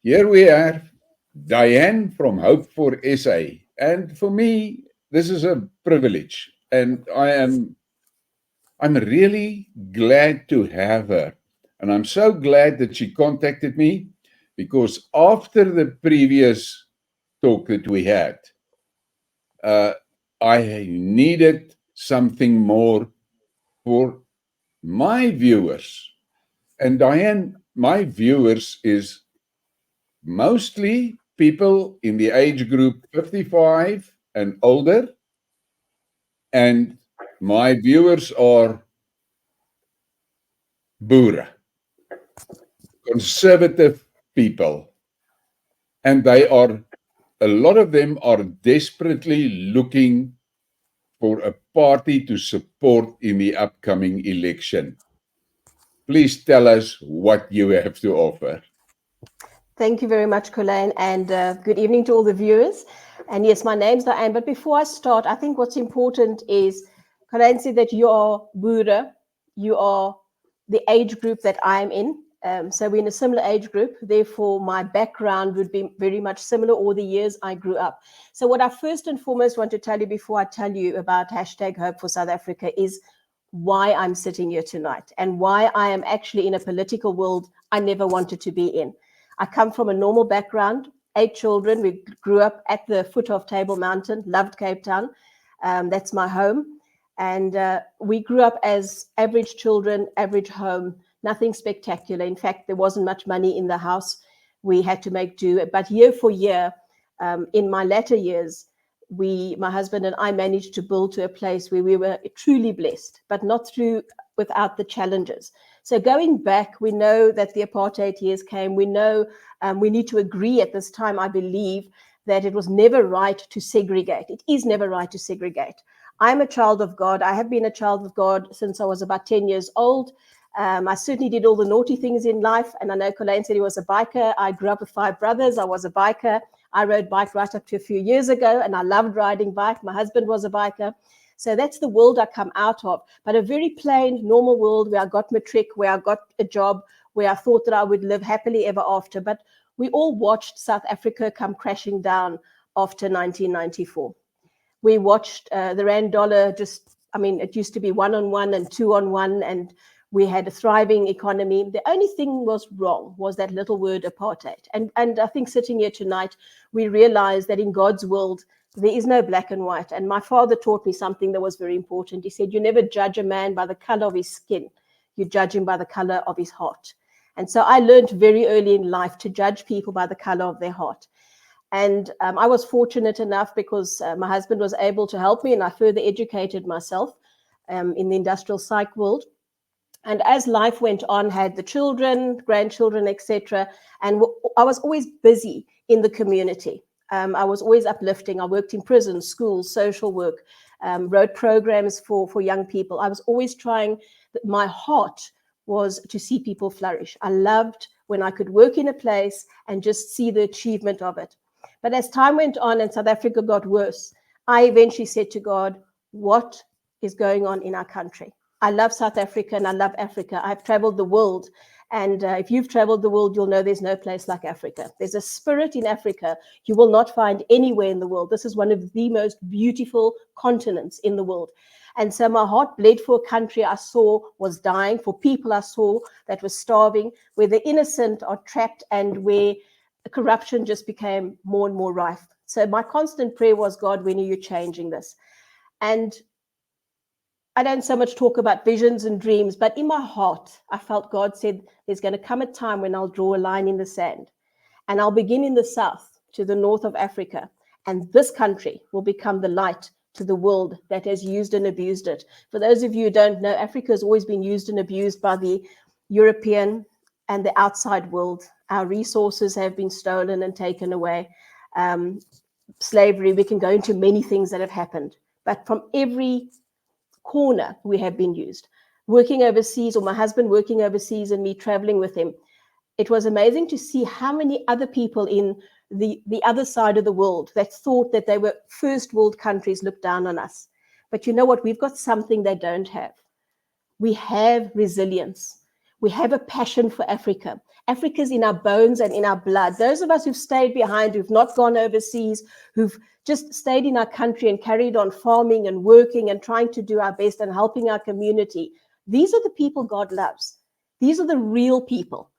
Here we are, Dianne from Hope for SA. And for me, this is a privilege. And I'm really glad to have her. And I'm so glad that she contacted me because after the previous talk that we had, uh, I needed something more for my viewers. And Dianne, my viewers is mostly people in the age group 55 and older. And my viewers are Boere, conservative people. And a lot of them are desperately looking for a party to support in the upcoming election. Please tell us what you have to offer. Thank you very much, Colleen, and good evening to all the viewers. And yes, my name's Dianne, but before I start, I think what's important is, Colleen said that you are Boere, you are the age group that I'm in. So we're in a similar age group, therefore my background would be very much similar, all the years I grew up. So what I first and foremost want to tell you before I tell you about hashtag Hope for South Africa is why I'm sitting here tonight and why I am actually in a political world I never wanted to be in. I come from a normal background, 8 children. We grew up at the foot of Table Mountain, loved Cape Town. That's my home. And we grew up as average children, average home, nothing spectacular. In fact, there wasn't much money in the house. We had to make do. But year for year, in my latter years, my husband and I managed to build to a place where we were truly blessed, but not without the challenges. So going back, we know that the apartheid years came. We know we need to agree at this time, I believe, that it was never right to segregate. It is never right to segregate. I'm a child of God. I have been a child of God since I was about 10 years old. I certainly did all the naughty things in life. And I know Colleen said he was a biker. I grew up with 5 brothers. I was a biker. I rode bike right up to a few years ago, and I loved riding bike. My husband was a biker. So that's the world I come out of, but a very plain, normal world where I got matric, where I got a job, where I thought that I would live happily ever after. But we all watched South Africa come crashing down after 1994. We watched the Rand dollar it used to be 1-on-1 and 2-on-1, and we had a thriving economy. The only thing was wrong was that little word apartheid. And I think sitting here tonight, we realize that in God's world, there is no black and white. And my father taught me something that was very important. He said, you never judge a man by the color of his skin. You judge him by the color of his heart. And so I learned very early in life to judge people by the color of their heart. And I was fortunate enough because my husband was able to help me, and I further educated myself in the industrial psych world. And as life went on, had the children, grandchildren, etc. And I was always busy in the community. I was always uplifting. I worked in prisons, schools, social work, wrote programs for young people. I was always trying. My heart was to see people flourish. I loved when I could work in a place and just see the achievement of it. But as time went on and South Africa got worse, I eventually said to God, what is going on in our country? I love South Africa and I love Africa. I've traveled the world. And if you've traveled the world, you'll know there's no place like Africa. There's a spirit in Africa you will not find anywhere in the world. This is one of the most beautiful continents in the world. And so my heart bled for a country I saw was dying, for people I saw that were starving, where the innocent are trapped and where corruption just became more and more rife. So my constant prayer was, God, when are you changing this? And I don't so much talk about visions and dreams, but in my heart, I felt God said, there's going to come a time when I'll draw a line in the sand. And I'll begin in the south to the north of Africa. And this country will become the light to the world that has used and abused it. For those of you who don't know, Africa has always been used and abused by the European and the outside world. Our resources have been stolen and taken away. Slavery, we can go into many things that have happened. But from every corner we have been used. Working overseas, or my husband working overseas and me traveling with him, it was amazing to see how many other people in the other side of the world that thought that they were first world countries looked down on us. But you know what? We've got something they don't have. We have resilience. We have a passion for Africa. Africa's in our bones and in our blood. Those of us who've stayed behind, who've not gone overseas, who've just stayed in our country and carried on farming and working and trying to do our best and helping our community, these are the people God loves. These are the real people.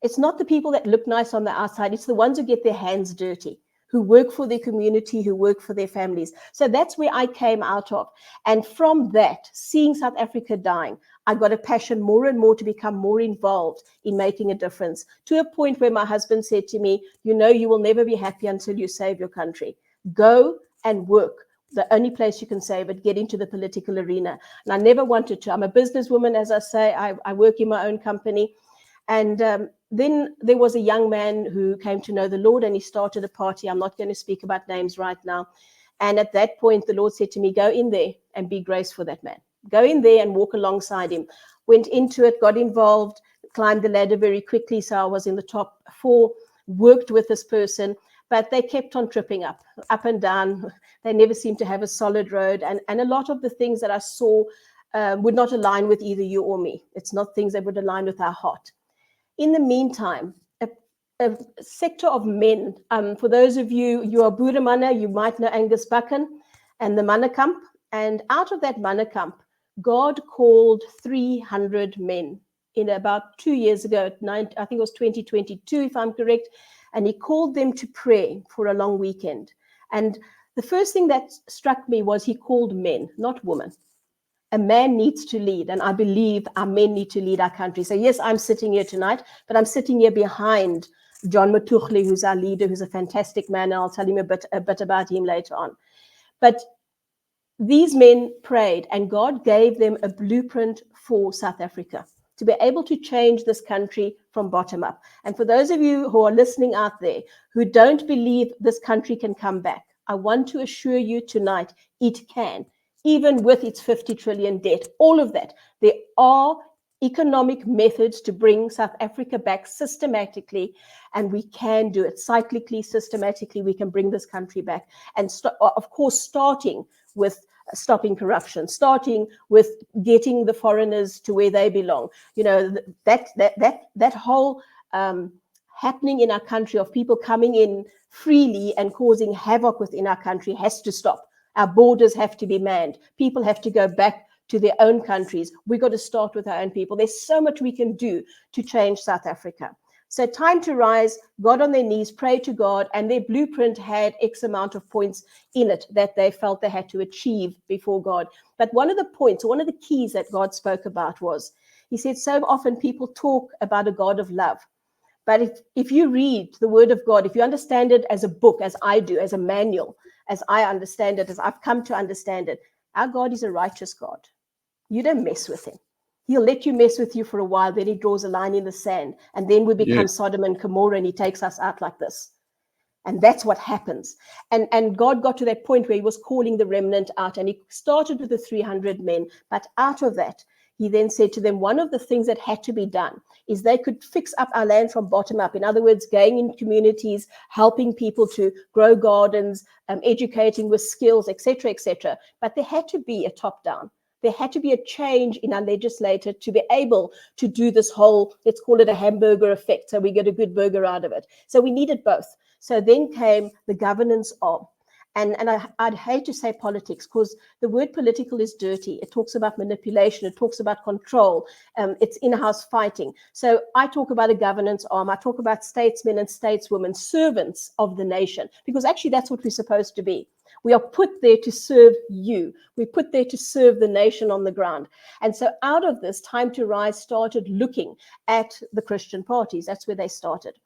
It's not the people that look nice on the outside. It's the ones who get their hands dirty, who work for their community, who work for their families. So that's where I came out of. And from that, seeing South Africa dying, I got a passion more and more to become more involved in making a difference, to a point where my husband said to me, you know, you will never be happy until you save your country. Go and work. The only place you can save it, get into the political arena. And I never wanted to. I'm a businesswoman, as I say. I work in my own company. And then there was a young man who came to know the Lord, and he started a party. I'm not going to speak about names right now. And at that point, the Lord said to me, go in there and be grace for that man. Go in there and walk alongside him. Went into it, got involved, climbed the ladder very quickly. So I was in the top 4, worked with this person, but they kept on tripping up and down. They never seemed to have a solid road. And a lot of the things that I saw would not align with either you or me. It's not things that would align with our heart. In the meantime, a sector of men, for those of you are Boerieman, you might know Angus Buchan and the Mannekamp. And out of that Mannekamp, God called 300 men in about 2 years ago, I think it was 2022, if I'm correct. And he called them to pray for a long weekend. And the first thing that struck me was he called men, not women. A man needs to lead, and I believe our men need to lead our country. So yes, I'm sitting here tonight, but I'm sitting here behind John Matuchli, who's our leader, who's a fantastic man, and I'll tell him a bit about him later on. But these men prayed, and God gave them a blueprint for South Africa to be able to change this country from bottom up. And for those of you who are listening out there who don't believe this country can come back, I want to assure you tonight, it can. Even with its 50 trillion debt, all of that, there are economic methods to bring South Africa back systematically, and we can do it cyclically, systematically. We can bring this country back, and of course, starting with stopping corruption, starting with getting the foreigners to where they belong. You know, that whole happening in our country of people coming in freely and causing havoc within our country has to stop. Our borders have to be manned. People have to go back to their own countries. We've got to start with our own people. There's so much we can do to change South Africa. So Time to Rise got on their knees, prayed to God, and their blueprint had X amount of points in it that they felt they had to achieve before God. But one of the points, one of the keys that God spoke about was, he said, so often people talk about a God of love. But if you read the word of God, if you understand it as a book, as I do, as a manual, as I understand it, as I've come to understand it, our God is a righteous God. You don't mess with him. He'll let you mess with you for a while, then he draws a line in the sand, and then we become Sodom and Gomorrah, and he takes us out like this. And that's what happens. And God got to that point where he was calling the remnant out, and he started with the 300 men. But out of that, he then said to them, one of the things that had to be done is they could fix up our land from bottom up. In other words, going in communities, helping people to grow gardens, educating with skills, etc., etc. But there had to be a top down. There had to be a change in our legislature to be able to do this whole, let's call it a hamburger effect, so we get a good burger out of it. So we needed both. So then came the governance arm. And I'd hate to say politics, because the word political is dirty. It talks about manipulation. It talks about control. It's in-house fighting. So I talk about a governance arm. I talk about statesmen and stateswomen, servants of the nation, because actually that's what we're supposed to be. We are put there to serve you. We're put there to serve the nation on the ground. And so out of this, Time to Rise started looking at the Christian parties. That's where they started.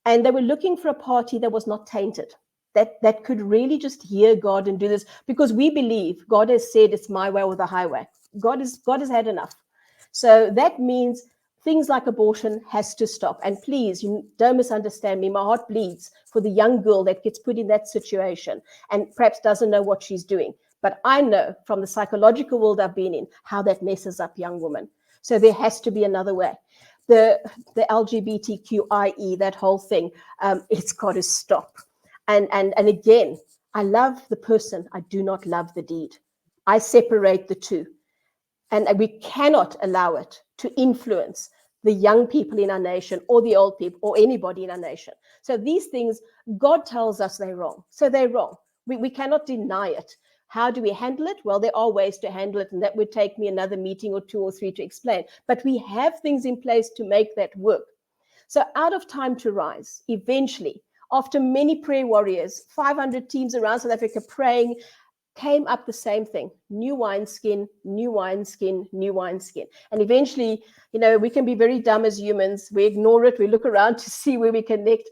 And they were looking for a party that was not tainted, that could really just hear God and do this, because we believe God has said it's my way or the highway. God has had enough. So that means things like abortion has to stop. And please, you don't misunderstand me. My heart bleeds for the young girl that gets put in that situation and perhaps doesn't know what she's doing. But I know from the psychological world I've been in how that messes up young women. So there has to be another way. The LGBTQIE, that whole thing, it's got to stop. And again, I love the person. I do not love the deed. I separate the two. And we cannot allow it to influence the young people in our nation or the old people or anybody in our nation. So these things, God tells us they're wrong. So they're wrong. We cannot deny it. How do we handle it? Well, there are ways to handle it, and that would take me another meeting or 2 or 3 to explain. But we have things in place to make that work. So out of time to rise, eventually, after many prayer warriors, 500 teams around South Africa praying, came up the same thing: new wineskin, new wineskin, new wineskin. And eventually, we can be very dumb as humans. We ignore it. We look around to see where we connect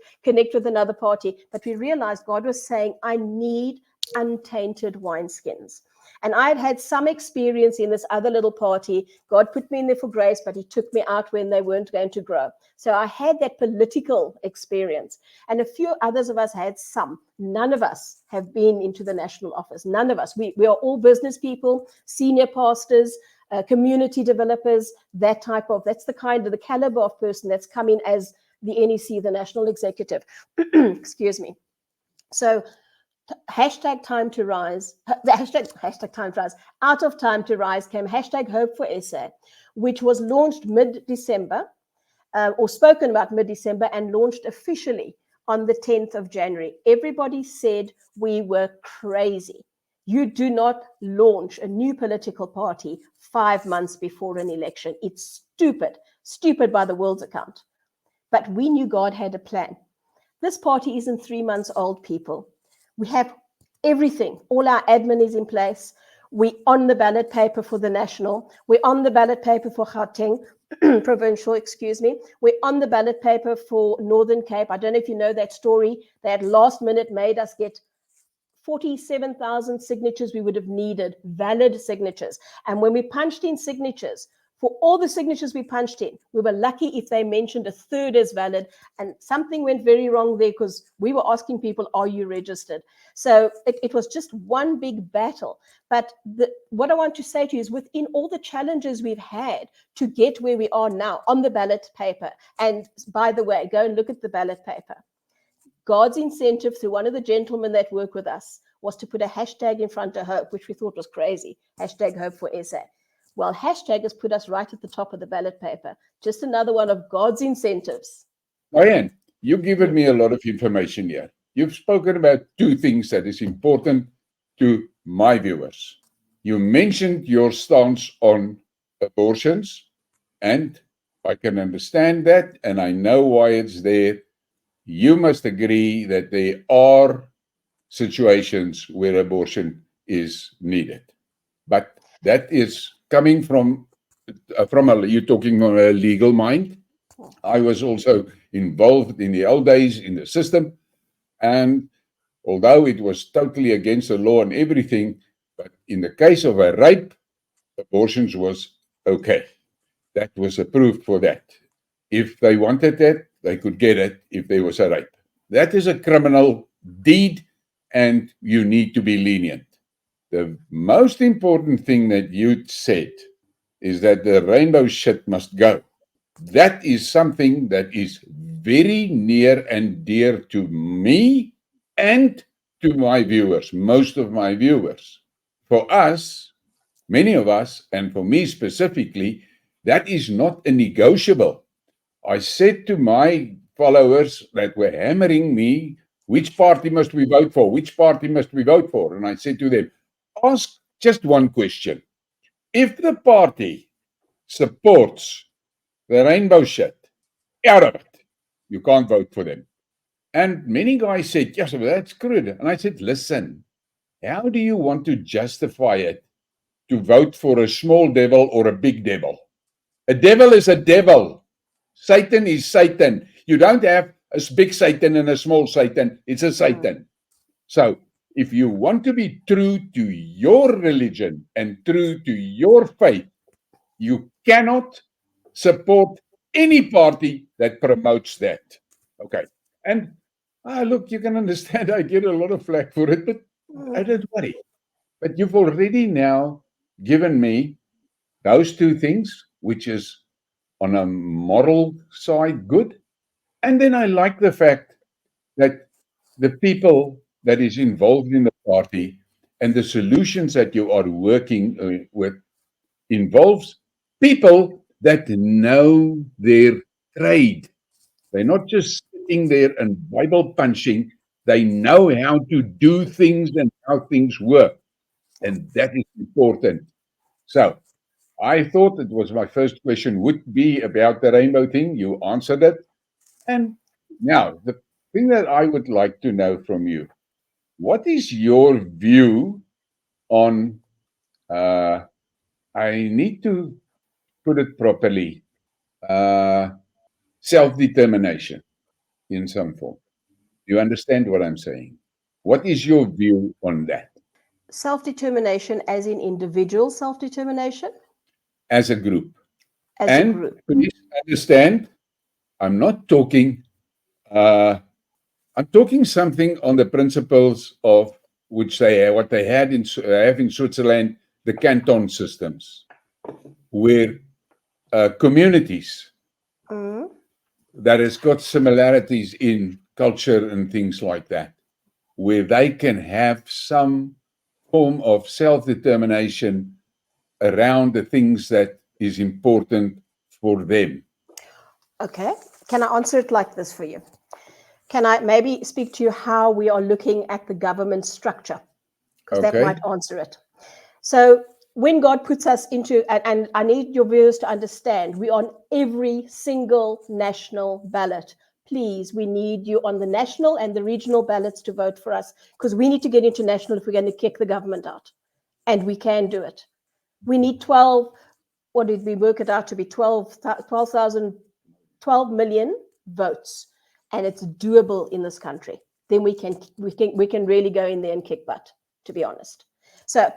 with another party. But we realized God was saying, I need untainted wineskins. And I'd had some experience in this other little party. God put me in there for grace, but he took me out when they weren't going to grow. So I had that political experience. And a few others of us had some. None of us have been into the national office. None of us. We are all business people, senior pastors, community developers, that's the caliber of person that's come in as the NEC, the national executive. Excuse me. So hashtag time to rise, the hashtag time to rise, out of time to rise came hashtag hope for SA, which was launched mid-December, or spoken about mid-December, and launched officially on the 10th of January. Everybody said we were crazy. You do not launch a new political party 5 months before an election. It's stupid by the world's account. But we knew God had a plan. This party isn't 3 months old, people. We have everything. All our admin is in place. We're on the ballot paper for the national. We're on the ballot paper for Gauteng, provincial, excuse me. We're on the ballot paper for Northern Cape. I don't know if you know that story. They had last minute made us get 47,000 signatures we would have needed, valid signatures. And when we punched in signatures, for all the signatures we punched in, we were lucky if they mentioned a third as valid. And something went very wrong there because we were asking people, are you registered? So it was just one big battle. But what I want to say to you is, within all the challenges we've had to get where we are now on the ballot paper, and by the way, go and look at the ballot paper. God's incentive through one of the gentlemen that work with us was to put a hashtag in front of hope, which we thought was crazy. Hashtag hope for SA. Well, hashtag has put us right at the top of the ballot paper. Just another one of God's incentives. Dianne, you've given me a lot of information here. You've spoken about 2 things that is important to my viewers. You mentioned your stance on abortions, and I can understand that, and I know why it's there. You must agree that there are situations where abortion is needed. But that is coming from you're talking on a legal mind. I was also involved in the old days in the system, and although it was totally against the law and everything, but in the case of a rape, abortions was okay. That was approved for that. If they wanted that, they could get it if there was a rape. That is a criminal deed, and you need to be lenient. The most important thing that you said is that the rainbow shit must go. That is something that is very near and dear to me and to my viewers, most of my viewers. For us, many of us, and for me specifically, that is not a negotiable. I said to my followers that were hammering me, which party must we vote for? Which party must we vote for? And I said to them, ask just one question. If the party supports the rainbow shit, out of it, you can't vote for them. And many guys said, yes, well, that's good. And I said, listen, how do you want to justify it to vote for a small devil or a big devil? A devil is a devil. Satan is Satan. You don't have a big Satan and a small Satan. It's a Satan. So if you want to be true to your religion and true to your faith, you cannot support any party that promotes that. Okay. And look, you can understand I get a lot of flack for it, but I don't worry. But you've already now given me those 2 things, which is on a moral side good. And then I like the fact that the people that is involved in the party and the solutions that you are working with involves people that know their trade. They're not just sitting there and Bible punching. They know how to do things and how things work. And that is important. So I thought it was my first question would be about the rainbow thing. You answered it. And now, the thing that I would like to know from you, what is your view on, uh, I need to put it properly, uh, self determination in some form? You understand what I'm saying? What is your view on that Self-determination as in individual self-determination, as a group? as a And group. please understand, I'm not talking, uh, I'm talking something on the principles of which what they had have in Switzerland, the canton systems, where communities Mm. that has got similarities in culture and things like that, where they can have some form of self-determination around the things that is important for them. Okay. Can I answer it like this for you? Can I maybe speak to you how we are looking at the government structure? Because that might Okay? answer it. So when God puts us into, and I need your viewers to understand, we're on every single national ballot. Please, we need you on the national and the regional ballots to vote for us, because we need to get into national if we're going to kick the government out. And we can do it. We need 12, what did we work it out to be? 12 million votes. And it's doable in this country. Then we can really go in there and kick butt, to be honest. So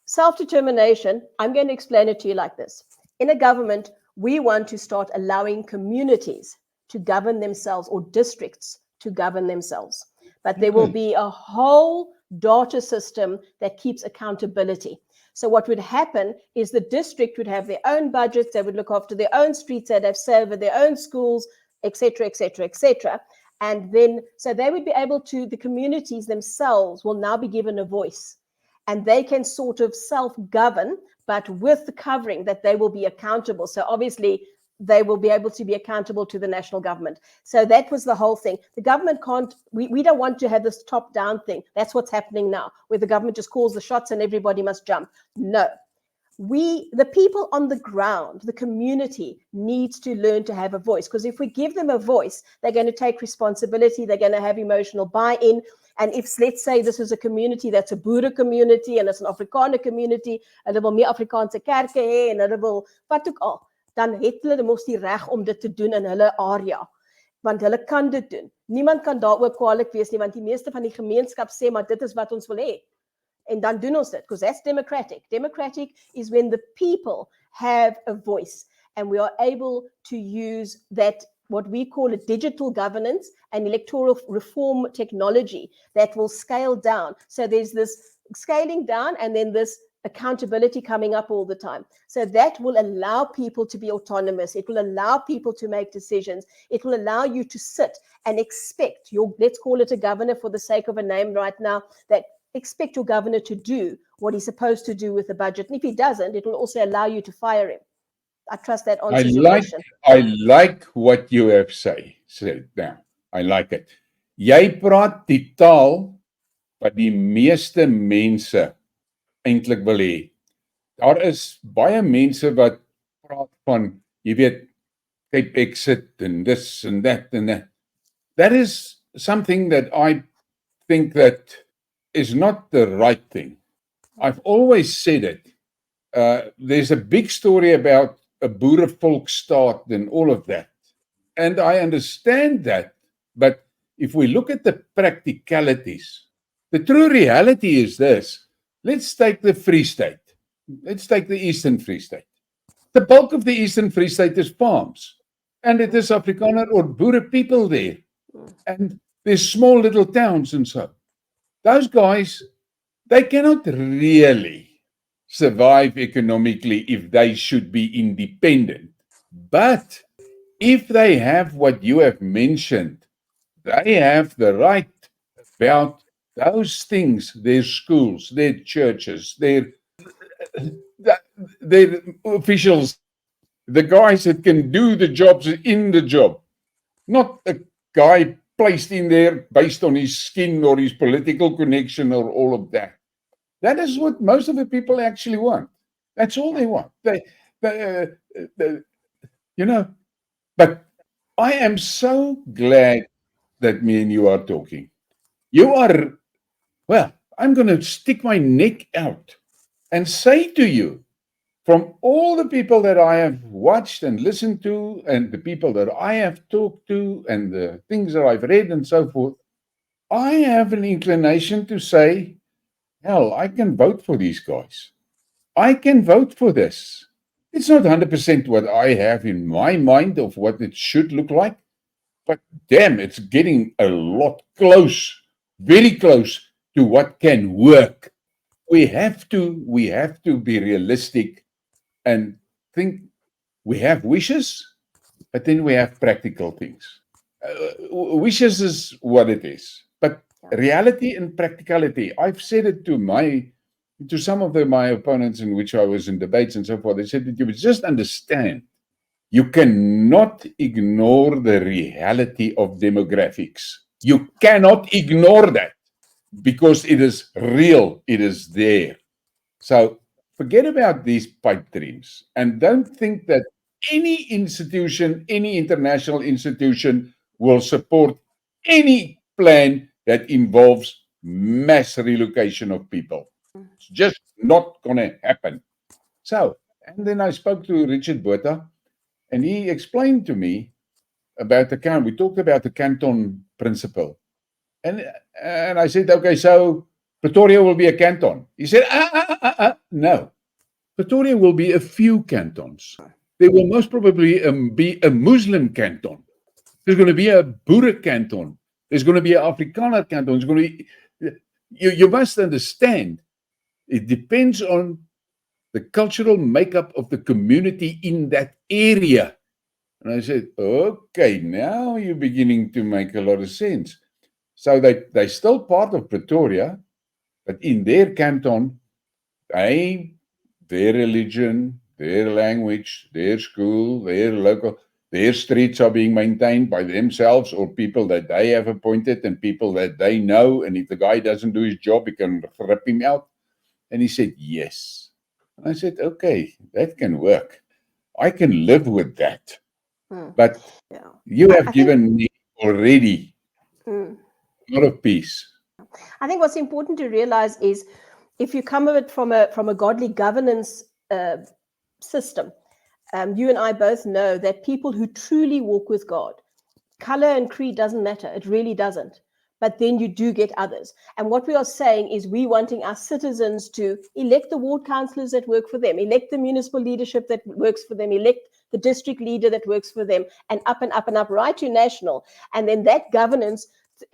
self-determination, I'm going to explain it to you like this. In a government, we want to start allowing communities to govern themselves, or districts to govern themselves. But there will be a whole data system that keeps accountability. So what would happen is the district would have their own budgets, they would look after their own streets, they'd have server their own schools, etc., etc., etc. And then, so they would be able to, the communities themselves will now be given a voice, and they can sort of self-govern, but with the covering that they will be accountable. So obviously, they will be able to be accountable to the national government. So that was the whole thing. The government can't, we don't want to have this top-down thing. That's what's happening now, where the government just calls the shots and everybody must jump. No. The people on the ground, the community needs to learn to have a voice, because if we give them a voice, they're going to take responsibility, they're going to have emotional buy-in. And if, let's say, this is a community that's a Boere community and it's an Afrikaner community, en hulle wil meer Afrikaanse kerke hê en hulle wil wat ook al, dan het hulle mos die reg om dit te doen in hulle area, want hulle kan dit doen. Niemand kan daaroor kwaadlik wees nie, want die meeste van die gemeenskap sê maar dit is wat ons wil hê. And dan doen ons dit, because that's democratic. Democratic is when the people have a voice and we are able to use that, what we call a digital governance and electoral reform technology that will scale down. So there's this scaling down and then this accountability coming up all the time. So that will allow people to be autonomous. It will allow people to make decisions. It will allow you to sit and expect your, let's call it a governor for the sake of a name right now, that expect your governor to do what he's supposed to do with the budget. And if he doesn't, it will also allow you to fire him. I trust that answers your question. I like what you have said now. I like it. Jy praat die taal wat die meeste mense eintlik wil hê. Daar is baie mense wat praat van, jy weet, Cape Exit and this and that and that. That is something that I think that is not the right thing. I've always said it. There's a big story about a boerevolkstaat and all of that. And I understand that. But if we look at the practicalities, the true reality is this. Let's take the Free State. Let's take the Eastern Free State. The bulk of the Eastern Free State is farms. And it is Afrikaner or Boere people there. And there's small little towns and so. Those guys, they cannot really survive economically if they should be independent. But if they have what you have mentioned, they have the right about those things, their schools, their churches, their officials the guys that can do the jobs in the job, not a guy placed in there based on his skin or his political connection or all of that. That is what most of the people actually want. That's all they want. You know, but I am so glad that me and you are talking. You are, well, I'm going to stick my neck out and say to you, from all the people that I have watched and listened to, and the people that I have talked to, and the things that I've read and so forth, I have an inclination to say, hell, I can vote for these guys. I can vote for this. It's not 100% what I have in my mind of what it should look like, but damn, it's getting a lot close, very close to what can work. We have to be realistic and think we have wishes, but then we have practical things. Wishes is what it is, but reality and practicality. I've said it to some of my opponents in which I was in debates and so forth. They said that you would just understand you cannot ignore the reality of demographics. You cannot ignore that because it is real. It is there. So forget about these pipe dreams and don't think that any institution, any international institution will support any plan that involves mass relocation of people. It's just not going to happen. So, and then I spoke to Richard Botha, and he explained to me about the canton. We talked about the canton principle. And I said, okay, so Pretoria will be a canton. He said, no. Pretoria will be a few cantons. There will most probably be a Muslim canton. There's going to be a Boer canton. There's going to be an Afrikaner canton. There's going to be, you must understand, it depends on the cultural makeup of the community in that area. And I said, okay, now you're beginning to make a lot of sense. So they're still part of Pretoria, but in their canton, their religion, their language, their school, their local, their streets are being maintained by themselves or people that they have appointed and people that they know. And if the guy doesn't do his job, he can rip him out. And he said, yes. And I said, okay, that can work. I can live with that. But you have given me already a lot of peace. I think what's important to realize is if you come at it from a godly governance system, you and I both know that people who truly walk with God, color and creed doesn't matter. It really doesn't. But then you do get others. And what we are saying is we wanting our citizens to elect the ward councillors that work for them, elect the municipal leadership that works for them, elect the district leader that works for them, and up and up and up, right to national. And then that governance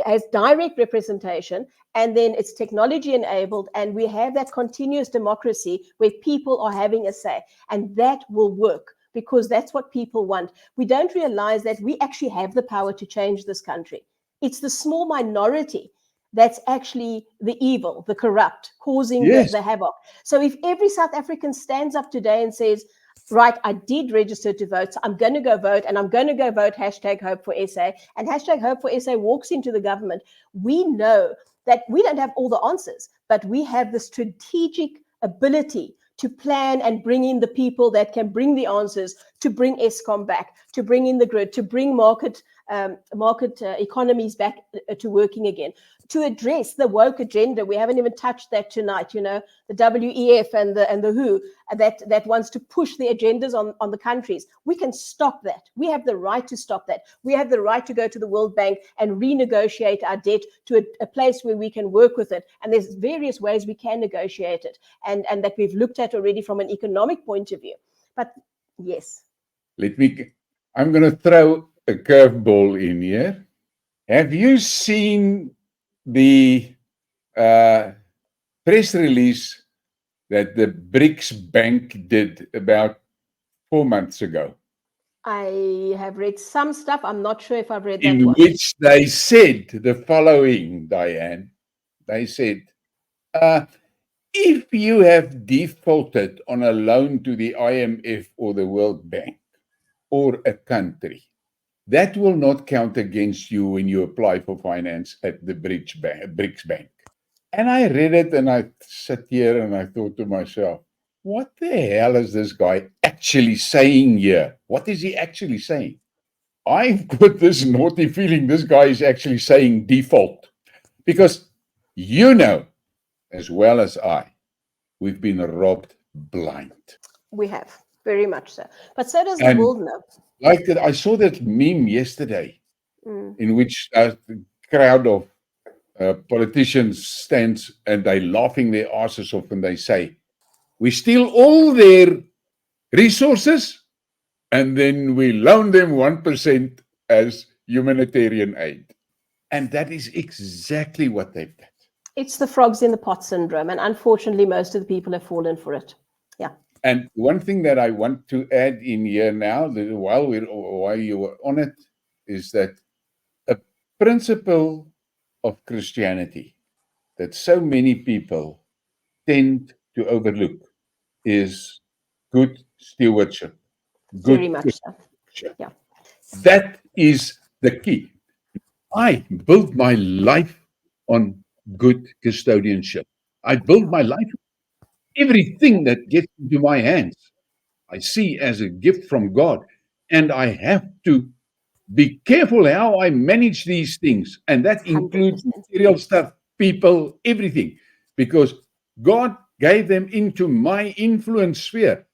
has direct representation, and then it's technology enabled, and we have that continuous democracy where people are having a say, and that will work because that's what people want. We don't realize that we actually have the power to change this country. It's the small minority that's actually the evil, the corrupt, causing the havoc. So if every South African stands up today and says, right, I did register to vote, so I'm going to go vote, and I'm going to go vote #HopeForSA, and #HopeForSA walks into the government, we know that we don't have all the answers, but we have the strategic ability to plan and bring in the people that can bring the answers, to bring Eskom back, to bring in the grid, to bring market economies back to working again, to address the woke agenda. We haven't even touched that tonight, the WEF and the WHO that wants to push the agendas on the countries. We can stop that. We have the right to stop that. We have the right to go to the World Bank and renegotiate our debt to a place where we can work with it. And there's various ways we can negotiate it, and that we've looked at already from an economic point of view. But yes. I'm going to throw a curveball in here. Have you seen the press release that the BRICS Bank did about 4 months ago? I have read some stuff. I'm not sure if I've read that one. In which they said the following, Dianne. They said, if you have defaulted on a loan to the IMF or the World Bank, or a country, that will not count against you when you apply for finance at the BRICS Bank. And I read it and I sat here and I thought to myself, what the hell is this guy actually saying here? What is he actually saying? I've got this naughty feeling this guy is actually saying default. Because you know, as well as I, we've been robbed blind. We have, very much so. But so does the And world know. like I saw that meme yesterday Mm. in which a crowd of politicians stands and they laughing their asses off and they say, we steal all their resources and then we loan them 1% as humanitarian aid. And that is exactly what they've done. It's the frogs in the pot syndrome, and unfortunately, most of the people have fallen for it. Yeah. And one thing that I want to add in here now, while you were on it, is that a principle of Christianity that so many people tend to overlook is good stewardship. Very Good much so. stewardship. Yeah. That is the key. I built my life on good custodianship. I built my life, everything that gets into my hands, I see as a gift from God. And I have to be careful how I manage these things. And that includes 100%. material stuff, people, everything. Because God gave them into my influence sphere.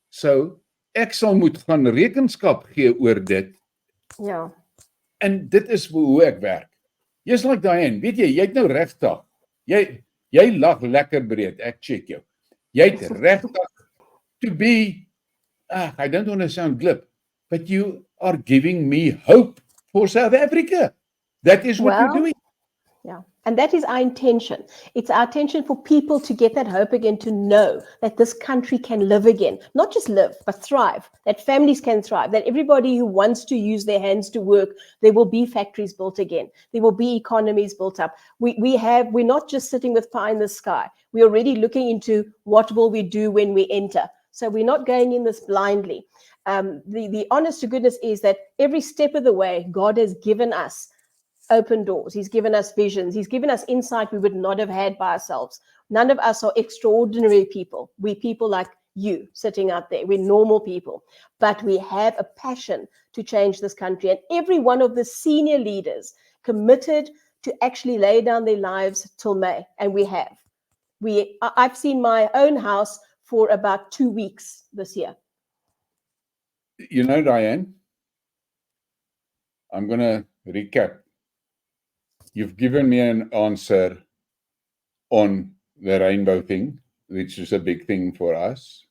So ek sal moet gaan rekenskap gee oor dit. Ja. En dit is hoe ek werk. Jy's like Dianne, weet jy het nou regtig. Jy lag lekker breed, ek check jou. Jy het regtig to be, I don't want to sound glib, but you are giving me hope for South Africa. That is what you're doing. Yeah. And that is our intention. It's our intention for people to get that hope again, to know that this country can live again. Not just live, but thrive. That families can thrive. That everybody who wants to use their hands to work, there will be factories built again. There will be economies built up. We're not just sitting with pie in the sky. We're already looking into what will we do when we enter. So we're not going in this blindly. The honest to goodness is that every step of the way, God has given us open doors. He's given us visions. He's given us insight we would not have had by ourselves. None of us are extraordinary people. We're people like you sitting out there. We're normal people, but we have a passion to change this country. And every one of the senior leaders committed to actually lay down their lives till May. And we have. I've seen my own house for about 2 weeks this year. You know, Dianne, I'm going to recap. You've given me an answer on the rainbow thing, which is a big thing for us.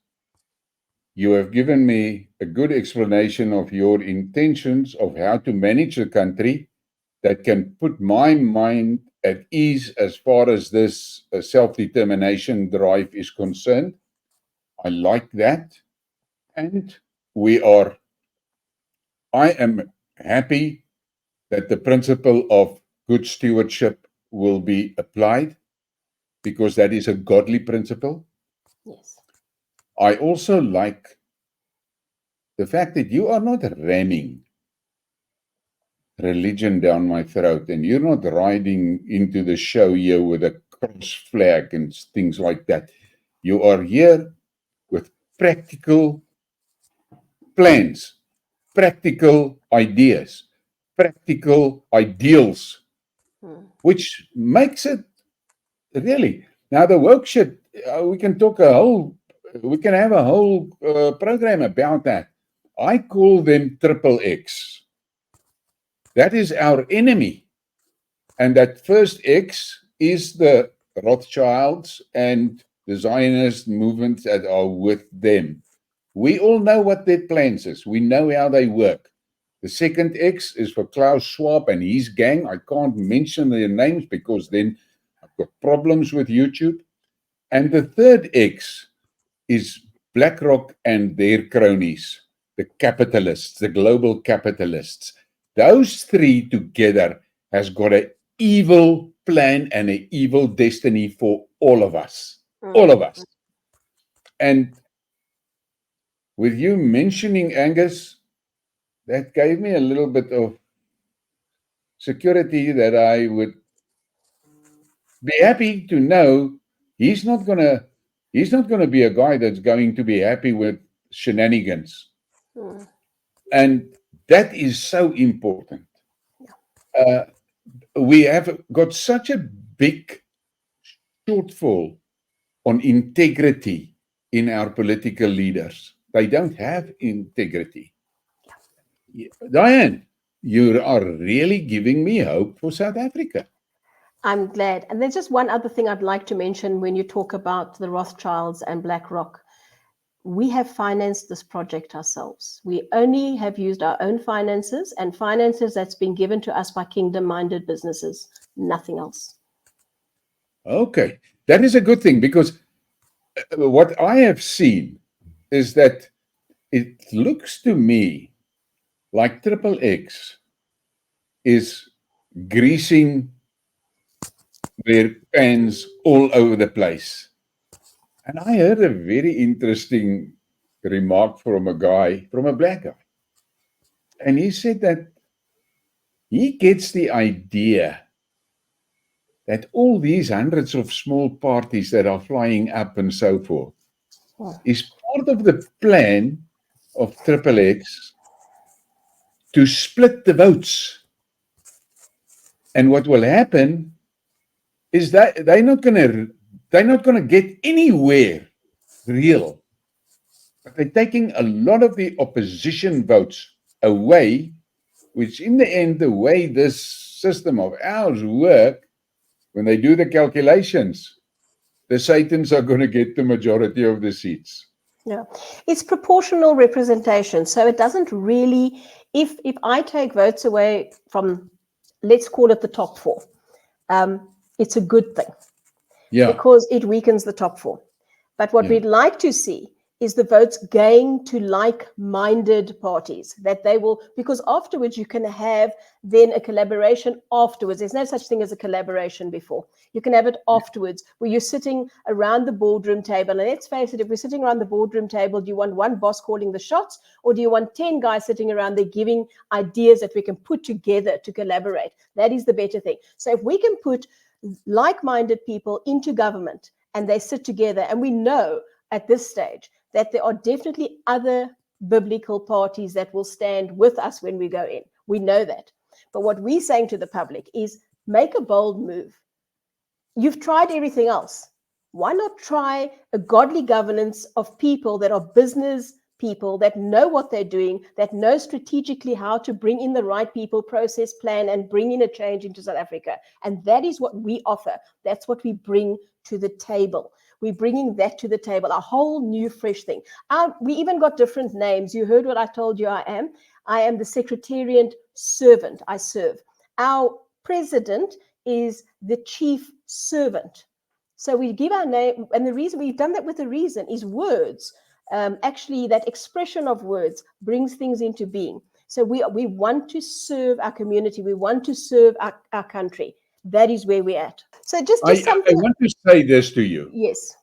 You have given me a good explanation of your intentions of how to manage the country that can put my mind at ease as far as this self-determination drive is concerned. I like that. And I am happy that the principle of good stewardship will be applied because that is a godly principle. Yes. I also like the fact that you are not ramming religion down my throat and you're not riding into the show here with a cross flag and things like that. You are here with practical plans, practical ideas, practical ideals, which makes it really. Now the woke shit, we can have a whole program about that. I call them triple X. That is our enemy. And that first X is the Rothschilds and the Zionist movements that are with them. We all know what their plans is. We know how they work. The second X is for Klaus Schwab and his gang. I can't mention their names because then I've got problems with YouTube. And the third X is BlackRock and their cronies, the capitalists, the global capitalists. Those three together has got an evil plan and an evil destiny for all of us. All of us. And with you mentioning, Angus, that gave me a little bit of security that I would be happy to know he's not gonna be a guy that's going to be happy with shenanigans. Mm. And that is so important. Uh, we have got such a big shortfall on integrity in our political leaders. They don't have integrity. Dianne, you are really giving me hope for South Africa. I'm glad. And there's just one other thing I'd like to mention when you talk about the Rothschilds and BlackRock. We have financed this project ourselves. We only have used our own finances and finances that's been given to us by kingdom-minded businesses, nothing else. Okay, that is a good thing because what I have seen is that it looks to me like Triple X is greasing their pans all over the place. And I heard a very interesting remark from a guy, from a black guy. And he said that he gets the idea that all these hundreds of small parties that are flying up and so forth is part of the plan of Triple X to split the votes. And what will happen is that they're not gonna get anywhere real. But they're taking a lot of the opposition votes away, which in the end, the way this system of ours work, when they do the calculations, the Satans are going to get the majority of the seats. Yeah, it's proportional representation. So it doesn't really, if I take votes away from, let's call it the top four, it's a good thing. Yeah. Because it weakens the top four. But what we'd like to see is the votes going to like-minded parties, that they will, because afterwards you can have then a collaboration afterwards. There's no such thing as a collaboration before. You can have it afterwards, where you're sitting around the boardroom table. And let's face it, if we're sitting around the boardroom table, do you want one boss calling the shots, or do you want 10 guys sitting around there giving ideas that we can put together to collaborate? That is the better thing. So if we can put like-minded people into government and they sit together, and we know at this stage that there are definitely other biblical parties that will stand with us when we go in. We know that. But what we're saying to the public is make a bold move. You've tried everything else. Why not try a godly governance of people that are business people, that know what they're doing, that know strategically how to bring in the right people, process, plan, and bring in a change into South Africa? And that is what we offer. That's what we bring to the table. We're bringing that to the table, a whole new, fresh thing. We even got different names. You heard what I told you I am. I am the Secretariat servant. I serve. Our president is the chief servant. So we give our name, and the reason we've done that with a reason is words. Actually, that expression of words brings things into being. So we want to serve our community. We want to serve our country. That is where we're at. So just something. I want to say this to you. Yes.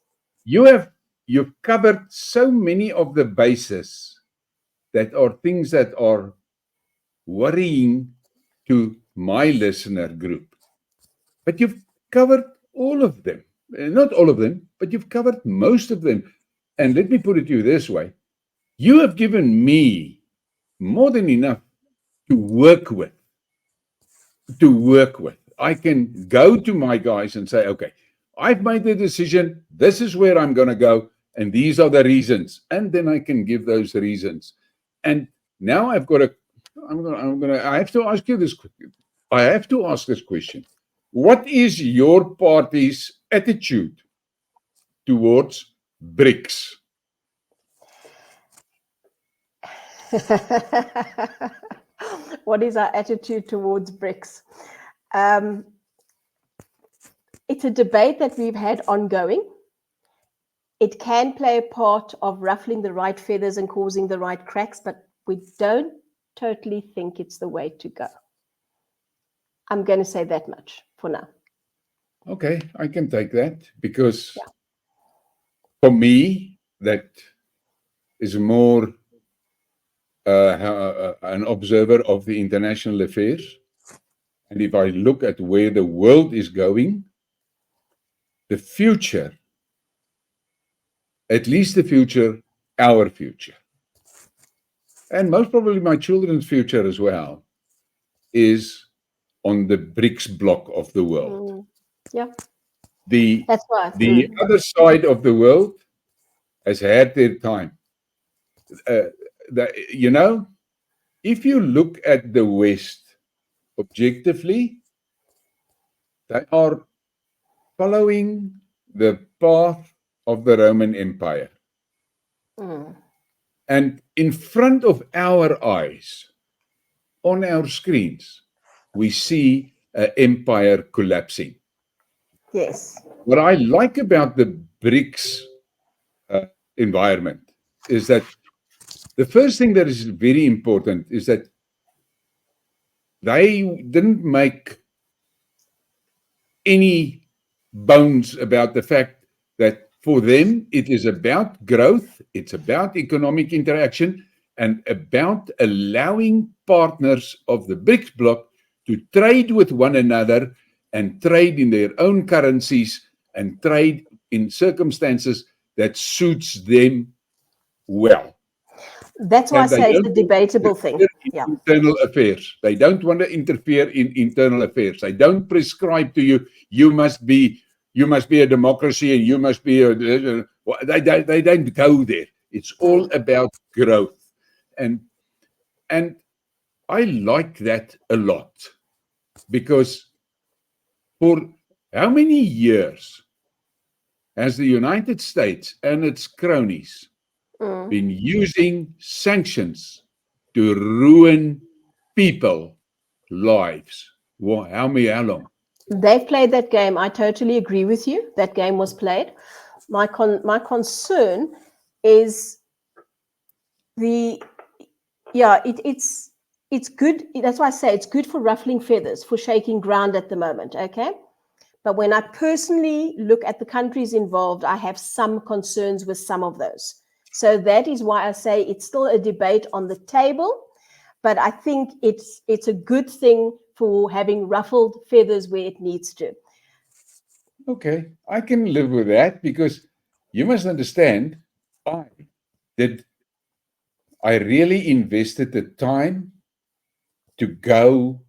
You've covered so many of the bases that are things that are worrying to my listener group. But you've covered all of them. Not all of them, but you've covered most of them. And let me put it to you this way. You have given me more than enough to work with. I can go to my guys and say, okay, I've made the decision. This is where I'm going to go. And these are the reasons. And then I can give those reasons. And now I have to ask you this. I have to ask this question. What is your party's attitude towards BRICS? What is our attitude towards BRICS? It's a debate that we've had ongoing. It can play a part of ruffling the right feathers and causing the right cracks, but we don't totally think it's the way to go. I'm going to say that much for now. Okay, I can take that because for me, that is more an observer of the international affairs, and if I look at where the world is going, the future, at least the future, our future, and most probably my children's future as well, is on the BRICS block of the world. Yeah, The that's right. other side of the world has had their time. You know, if you look at the West objectively, they are following the path of the Roman Empire. And in front of our eyes, on our screens, we see an empire collapsing. Yes. What I like about the BRICS environment is that the first thing that is very important is that they didn't make any bones about the fact that for them it is about growth, it's about economic interaction, and about allowing partners of the BRICS bloc to trade with one another and trade in their own currencies and trade in circumstances that suits them well. That's why I And they say it's don't a debatable thing. in Yeah. internal affairs. They don't want to interfere in internal affairs. They don't prescribe to you, you must be a democracy and you must be they don't go there. It's all about growth. And I like that a lot, because for how many years has the United States and its cronies been using sanctions to ruin people lives? Well, how long? They've played that game. I totally agree with you. That game was played. My concern is it's good. That's why I say it's good for ruffling feathers, for shaking ground at the moment. Okay. But when I personally look at the countries involved, I have some concerns with some of those. So that is why I say it's still a debate on the table. But I think it's a good thing for having ruffled feathers where it needs to. Okay, I can live with that, because you must understand, I really invested the time to go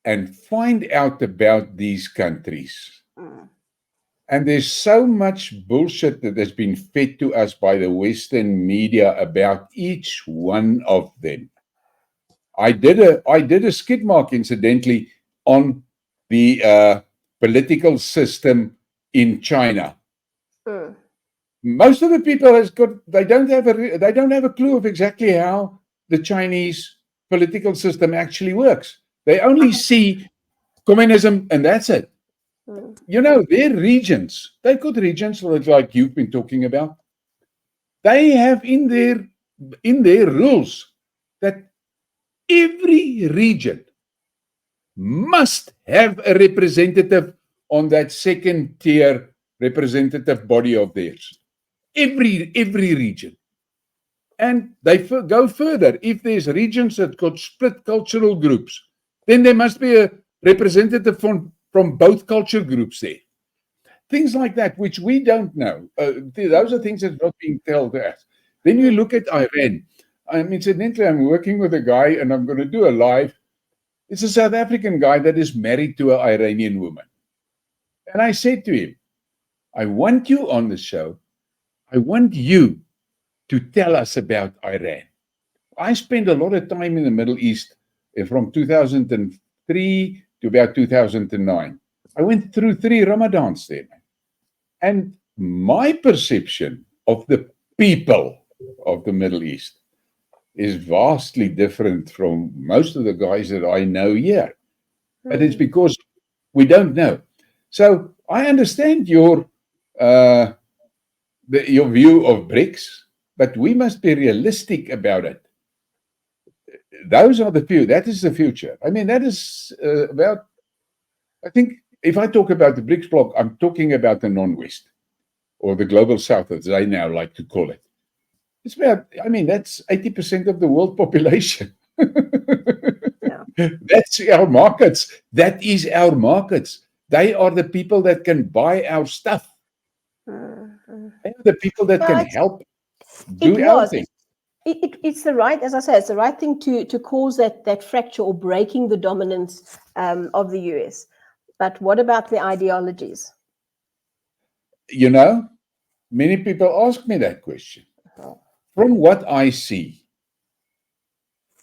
and find out about these countries. And there's so much bullshit that has been fed to us by the Western media about each one of them. I did a skid mark, incidentally, on the political system in China. Most of the people they don't have a clue of exactly how the Chinese political system actually works. They only see communism and that's it. You know, their regions, they've got regions like you've been talking about. They have in their rules that every region must have a representative on that second tier representative body of theirs. Every region. And they go further. If there's regions that got split cultural groups, then there must be a representative from both culture groups there. Things like that, which we don't know. Those are things that are not being told to us. Then you look at Iran. Incidentally, I'm working with a guy, and I'm going to do a live. It's a South African guy that is married to an Iranian woman. And I said to him, I want you on the show. I want you to tell us about Iran. I spent a lot of time in the Middle East from 2003 to about 2009. I went through 3 Ramadans there. And my perception of the people of the Middle East is vastly different from most of the guys that I know here. But it's because we don't know. So I understand your view of BRICS, but we must be realistic about it. Those are the few. That is the future. I mean, that is about, I think, if I talk about the BRICS bloc, I'm talking about the non-West, or the global South, as they now like to call it. It's about, I mean, that's 80% of the world population. Yeah. That's our markets. That is our markets. They are the people that can buy our stuff. Mm-hmm. They are the people that can Yeah, help it do our was. thing. It's the right, as I say, it's the right thing to cause that fracture or breaking the dominance of the US. But what about the ideologies? You know, many people ask me that question. Oh. From what I see,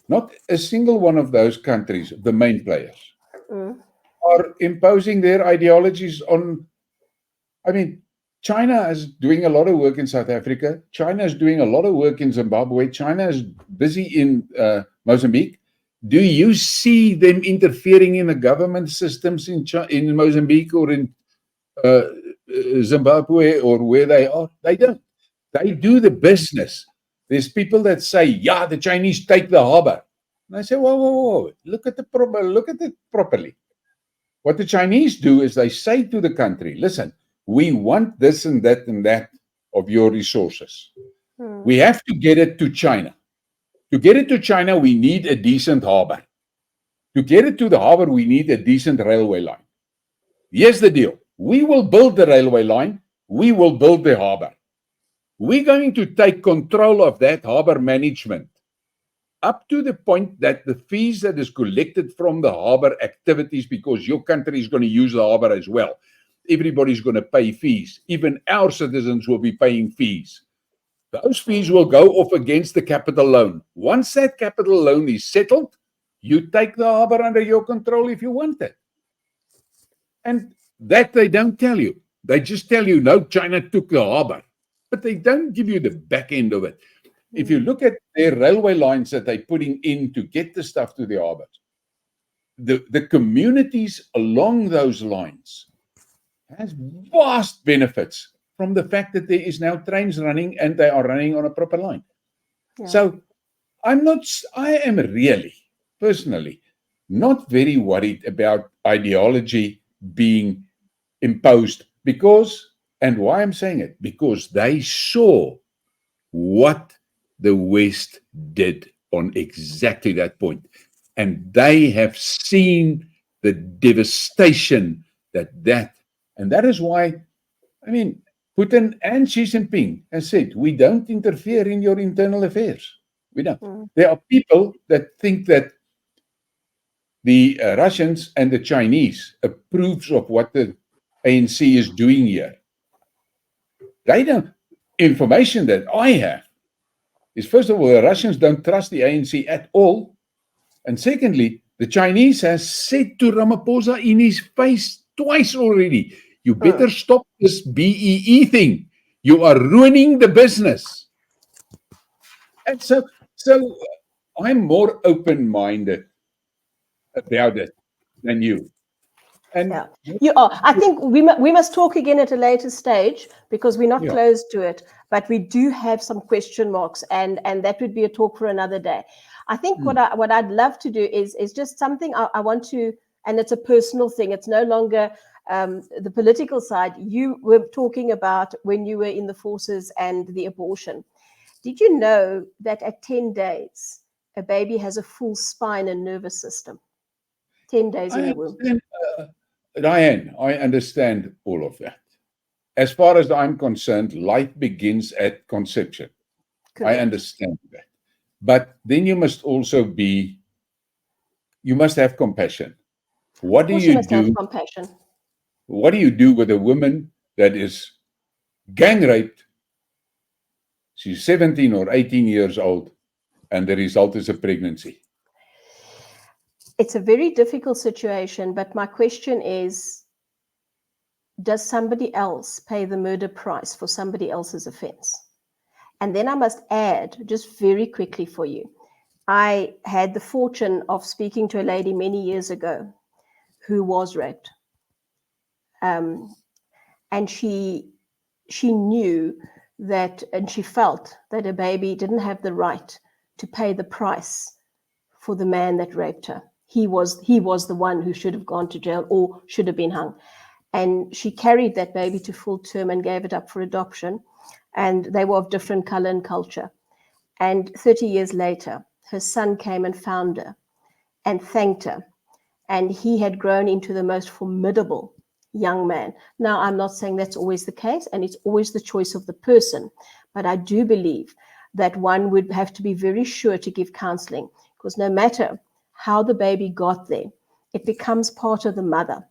not a single one of those countries, the main players, Mm. are imposing their ideologies on. I mean, China is doing a lot of work in South Africa. China is doing a lot of work in Zimbabwe. China is busy in Mozambique. Do you see them interfering in the government systems in Mozambique or in uh, Zimbabwe or where they are? They don't. They do the business. There's people that say, "Yeah, the Chinese take the harbor," and I say, "Whoa, whoa, whoa! Look at it properly." What the Chinese do is they say to the country, "Listen, we want this and that of your resources. Mm. We have to get it to China. To get it to China, we need a decent harbor. To get it to the harbor, we need a decent railway line. Here's the deal. We will build the railway line. We will build the harbor. We're going to take control of that harbor management up to the point that the fees that is collected from the harbor activities, because your country is going to use the harbor as well, everybody's going to pay fees. Even our citizens will be paying fees. Those fees will go off against the capital loan. Once that capital loan is settled, you take the harbor under your control if you want it. And that they don't tell you. They just tell you, no, China took the harbor. But they don't give you the back end of it. If you look at their railway lines that they're putting in to get the stuff to the harbors, the communities along those lines has vast benefits from the fact that there is now trains running and they are running on a proper line. Yeah. So I am really, personally, not very worried about ideology being imposed because, and why I'm saying it, because they saw what the West did on exactly that point. And they have seen the devastation and that is why, I mean, Putin and Xi Jinping has said, we don't interfere in your internal affairs. We don't. There are people that think that the Russians and the Chinese approves of what the ANC is doing here. They don't. Information that I have is, first of all, the Russians don't trust the ANC at all. And secondly, the Chinese has said to Ramaphosa in his face twice already, you better stop this BEE thing. You are ruining the business. And so I'm more open-minded about it than you. And yeah, you are. I think we must talk again at a later stage because we're not close to it, but we do have some question marks, and that would be a talk for another day. I think what I'd love to do is just something I want to, and it's a personal thing. It's no longer the political side. You were talking about when you were in the forces and the abortion. Did you know that at 10 days, a baby has a full spine and nervous system? 10 days in the womb. Dianne, I understand all of that. As far as I'm concerned, life begins at conception. Correct. I understand that. But then you must have compassion. What do you must have do? compassion. What do you do with a woman that is gang raped? She's 17 or 18 years old, and the result is a pregnancy. It's a very difficult situation, but my question is, does somebody else pay the murder price for somebody else's offense? And then I must add, just very quickly for you, I had the fortune of speaking to a lady many years ago who was raped. And she knew that, and she felt that a baby didn't have the right to pay the price for the man that raped her. He was the one who should have gone to jail or should have been hung. And she carried that baby to full term and gave it up for adoption. And they were of different color and culture. And 30 years later, her son came and found her and thanked her. And he had grown into the most formidable young man. Now, I'm not saying that's always the case, and it's always the choice of the person. But I do believe that one would have to be very sure to give counseling, because no matter how the baby got there, it becomes part of the mother.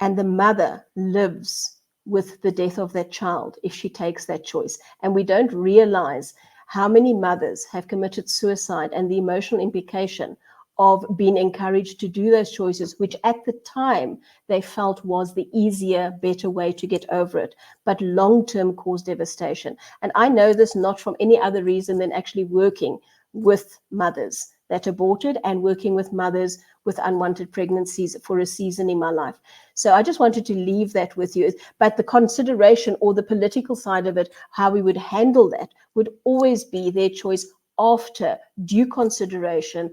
And the mother lives with the death of that child if she takes that choice. And we don't realize how many mothers have committed suicide and the emotional implication of being encouraged to do those choices, which at the time they felt was the easier, better way to get over it, but long-term cause devastation. And I know this not from any other reason than actually working with mothers that aborted and working with mothers with unwanted pregnancies for a season in my life. So I just wanted to leave that with you. But the consideration or the political side of it, how we would handle that, would always be their choice after due consideration,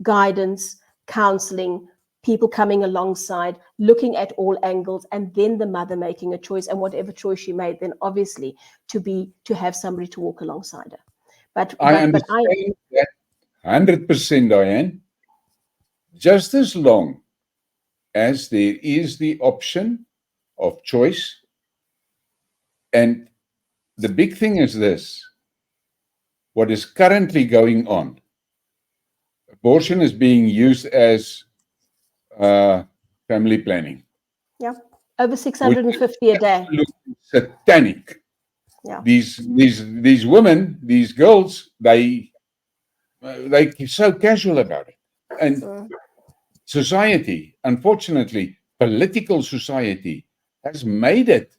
guidance, counseling, people coming alongside, looking at all angles, and then the mother making a choice, and whatever choice she made, then obviously to have somebody to walk alongside her. I understand that 100%, Dianne. Just as long as there is the option of choice, and the big thing is this, what is currently going on, abortion is being used as family planning. Yeah, over 650 a day. Satanic. Yeah. These women, these girls, they so casual about it. And society, unfortunately, political society has made it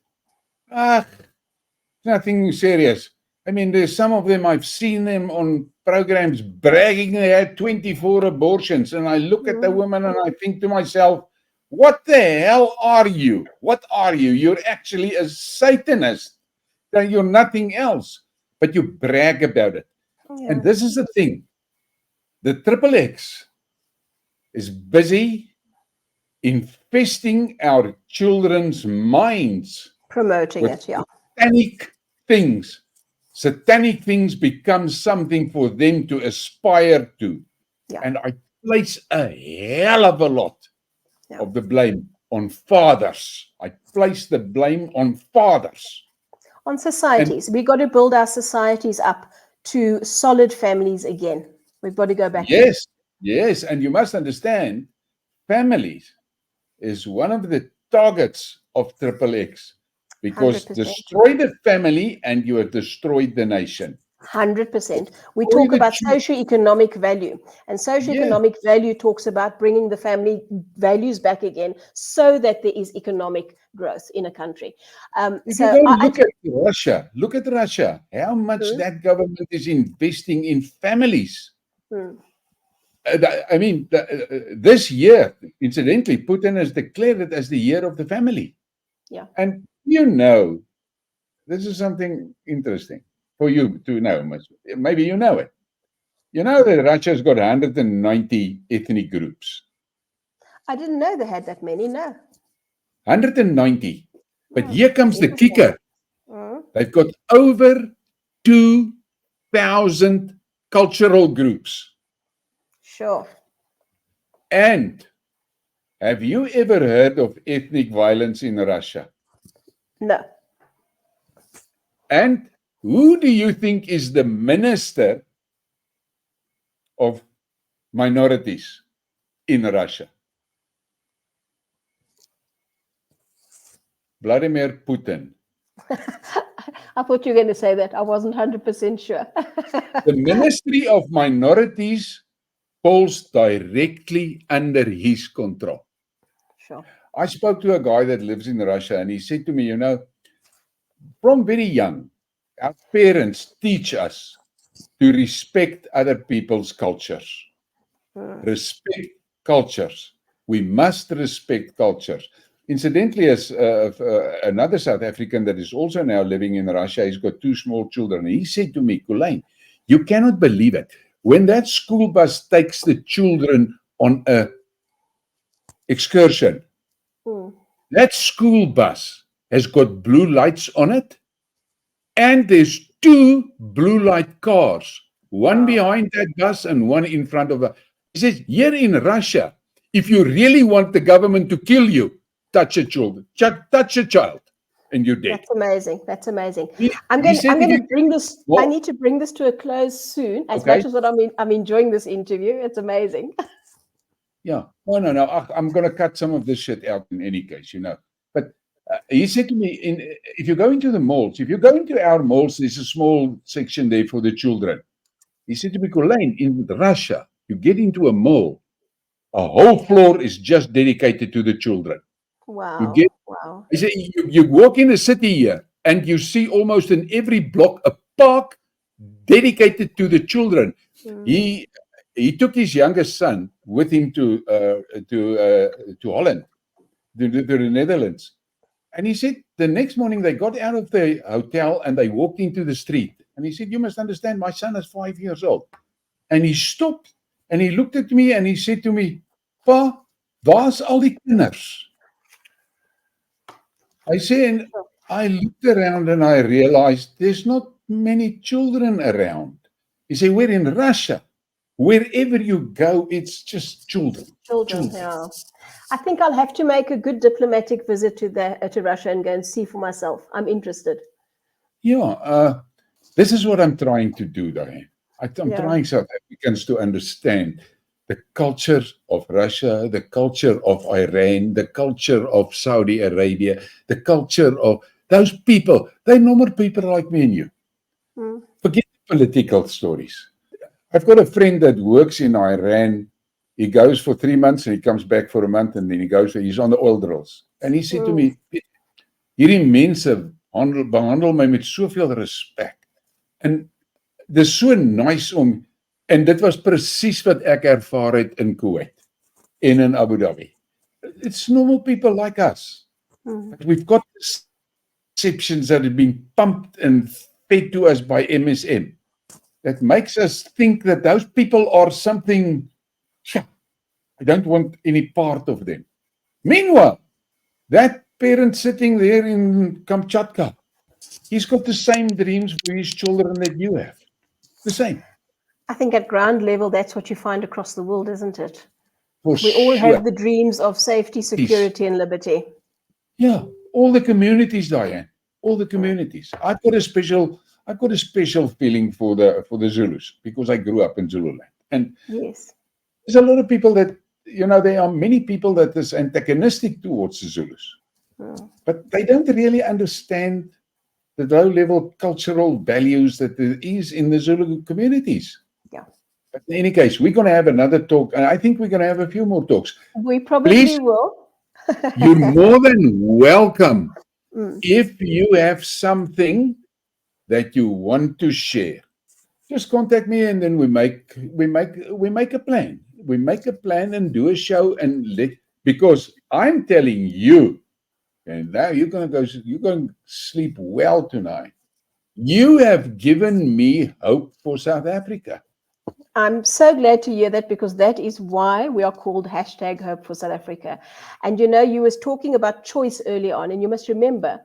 nothing serious. I mean, there's some of them, I've seen them on programs bragging they had 24 abortions. And I look at the woman and I think to myself, what the hell are you? What are you? You're actually a Satanist. You're nothing else, but you brag about it. Yeah. And this is the thing. The XXX is busy infesting our children's minds. Promoting it, yeah. Satanic things. Satanic things become something for them to aspire to. Yeah. And I place a hell of a lot of the blame on fathers. I place the blame on fathers. On societies. We've got to build our societies up to solid families again. We've got to go back. Yes, yes. And you must understand, families is one of the targets of XXX. Because 100%. destroy the family and you have destroyed the nation. 100%. We talk about socioeconomic value, and socioeconomic value talks about bringing the family values back again so that there is economic growth in a country. Look at Russia. Look at Russia. How much that government is investing in families. I mean, this year, incidentally, Putin has declared it as the year of the family. Yeah. And you know, this is something interesting for you to know. Maybe you know it. You know that Russia's got 190 ethnic groups. I didn't know they had that many, no. 190. But here comes the kicker. They've got over 2,000 cultural groups. Sure. And have you ever heard of ethnic violence in Russia? No. And who do you think is the minister of minorities in Russia? Vladimir Putin. I thought you were going to say that. I wasn't 100% sure. The Ministry of Minorities falls directly under his control. Sure. I spoke to a guy that lives in Russia, and he said to me, you know, from very young, our parents teach us to respect other people's cultures. Respect cultures. We must respect cultures. Incidentally, as another South African that is also now living in Russia, he's got 2 small children. He said to me, Kulain, you cannot believe it. When that school bus takes the children on a excursion, that school bus has got blue lights on it, and there's 2 blue light cars one behind that bus and one in front of her. He says, here in Russia, if you really want the government to kill you, touch a child, touch a child, and you're dead. That's amazing. That's amazing. He I'm going said to bring this. well, I need to bring this to a close soon. As okay. much as what I'm enjoying this interview. It's amazing. Yeah. Oh, no. I'm going to cut some of this shit out in any case, But he said to me, if you go into the malls, if you go into our malls, there's a small section there for the children. He said to me, Colleen, in Russia, you get into a mall, a whole floor is just dedicated to the children. Wow. Wow. He said, you walk in a city here and you see almost in every block a park dedicated to the children. He took his youngest son with him to Holland, to the Netherlands. And he said the next morning they got out of the hotel and they walked into the street. And he said, you must understand, my son is 5 years old. And he stopped and he looked at me and he said to me, Pa, waar's al die kinders? I said, I looked around and I realized there's not many children around. He said, we're in Russia. Wherever you go, it's just children. Children. Yeah. I think I'll have to make a good diplomatic visit to Russia and go and see for myself. I'm interested. Yeah. This is what I'm trying to do, Dianne. I'm trying South Africans to understand the culture of Russia, the culture of Iran, the culture of Saudi Arabia, the culture of those people. They're normal people like me and you. Forget the political stories. I've got a friend that works in Iran. He goes for 3 months and he comes back for a month and then he's on the oil drills. And he said to me, hierdie mense behandel my met soveel respek. En dis so nice om, en dit was presies wat ek ervaar het in Kuwait en in Abu Dhabi. It's normal people like us. But we've got perceptions that have been pumped and fed to us by MSM. That makes us think that those people are something, I don't want any part of them. Meanwhile, that parent sitting there in Kamchatka, he's got the same dreams for his children that you have. The same. I think at ground level, that's what you find across the world, isn't it? We all have the dreams of safety, security, and liberty. Yeah, all the communities, Dianne. All the communities. I've got a special feeling for the Zulus because I grew up in Zululand. And yes, there's a lot of people that, there are many people that is antagonistic towards the Zulus. But they don't really understand the low-level cultural values that there is in the Zulu communities. Yeah. But in any case, we're going to have another talk, and I think we're going to have a few more talks. We probably will. You're more than welcome. If you have something that you want to share, just contact me, and then we make a plan. We make a plan and do a show, because I'm telling you. And now you're going to sleep well tonight. You have given me hope for South Africa. I'm so glad to hear that, because that is why we are called #Hope for South Africa. And you was talking about choice early on, and you must remember,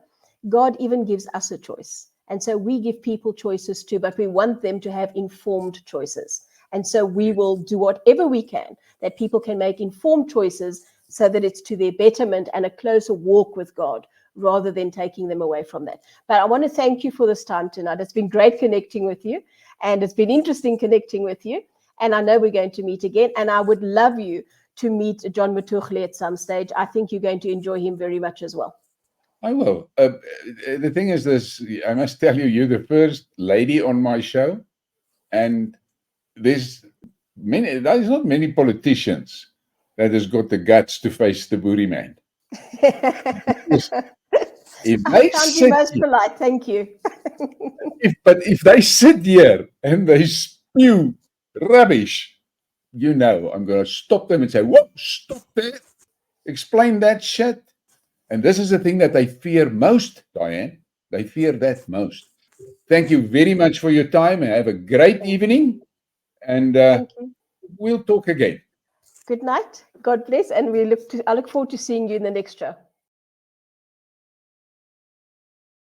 God even gives us a choice. And so we give people choices too, but we want them to have informed choices. And so we will do whatever we can that people can make informed choices, so that it's to their betterment and a closer walk with God, rather than taking them away from that. But I want to thank you for this time tonight. It's been great connecting with you, and it's been interesting connecting with you. And I know we're going to meet again, and I would love you to meet John Matuchle at some stage. I think you're going to enjoy him very much as well. I will. The thing is this, I must tell you, you're the first lady on my show, and there's not many politicians that has got the guts to face the Boerieman. I can't be most polite, thank you. If they sit here and they spew rubbish, I'm going to stop them and say, whoa, stop there. Explain that shit. And this is the thing that they fear most, Dianne. They fear that most. Thank you very much for your time, and have a great evening. And we'll talk again. Good night. God bless. And I look forward to seeing you in the next show.